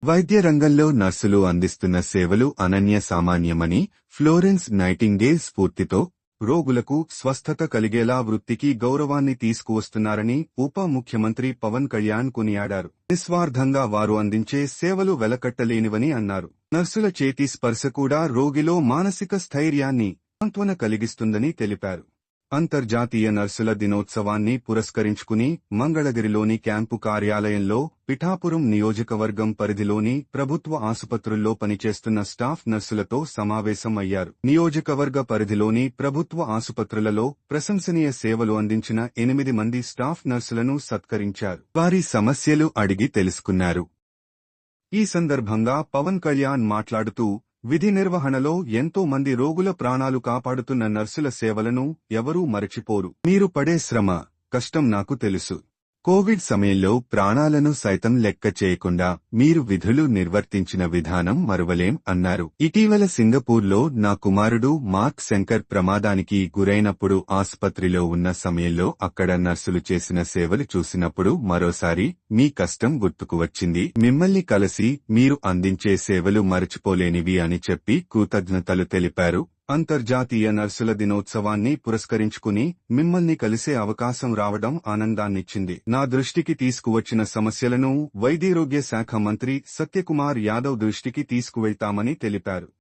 వైద్య రంగంలో నర్సులు అందిస్తున్న సేవలు అనన్య సామాన్యమని, ఫ్లోరెన్స్ నైటింగేల్ స్ఫూర్తితో రోగులకు స్వస్థత కలిగేలా వృత్తికి గౌరవాన్ని తీసుకువస్తున్నారని ఉప ముఖ్యమంత్రి పవన్ కళ్యాణ్ కొనియాడారు. నిస్వార్థంగా వారు అందించే సేవలు వెలకట్టలేనివని అన్నారు. నర్సుల చేతి స్పర్శ కూడా రోగిలో మానసిక స్థైర్యాన్ని, సాంత్వన కలిగిస్తుందని తెలిపారు. అంతర్జాతీయ నర్సుల దినోత్సవాన్ని పురస్కరించుకుని మంగళగిరిలోని క్యాంపు కార్యాలయంలో పిఠాపురం నియోజకవర్గం పరిధిలోని ప్రభుత్వ ఆసుపత్రుల్లో పనిచేస్తున్న స్టాఫ్ నర్సులతో సమావేశం అయ్యారు. నియోజకవర్గ పరిధిలోని ప్రభుత్వ ఆసుపత్రులలో ప్రశంసనీయ సేవలు అందించిన 8 మంది స్టాఫ్ నర్సులను సత్కరించారు. వారి సమస్యలు అడిగి తెలుసుకున్నారు. ఈ సందర్భంగా పవన్ కళ్యాణ్ మాట్లాడుతూ, విధి నిర్వహణలో ఎంతో మంది రోగుల ప్రాణాలు కాపాడుతున్న నర్సుల సేవలను ఎవరూ మరచిపోరు. మీరు పడే శ్రమ, కష్టం నాకు తెలుసు. కోవిడ్ సమయంలో ప్రాణాలను సైతం లెక్క చేయకుండా మీరు విధులు నిర్వర్తించిన విధానం మరువలేం అన్నారు. ఇటీవల సింగపూర్లో నా కుమారుడు మార్క్ శంకర్ ప్రమాదానికి గురైనప్పుడు ఆసుపత్రిలో ఉన్న సమయంలో అక్కడ నర్సులు చేసిన సేవలు చూసినప్పుడు మరోసారి మీ కష్టం గుర్తుకు వచ్చింది. మిమ్మల్ని కలిసి మీరు అందించే సేవలు మరచిపోలేనివి అని చెప్పి కృతజ్ఞతలు తెలిపారు. అంతర్జాతీయ నర్సుల దినోత్సవాన్ని పురస్కరించుకుని మిమ్మల్ని కలిసే అవకాశం రావడం ఆనందాన్నిచ్చింది. నా దృష్టికి తీసుకువచ్చిన సమస్యలను వైద్యారోగ్య శాఖ మంత్రి సత్యకుమార్ యాదవ్ దృష్టికి తీసుకువెళ్తామని తెలిపారు.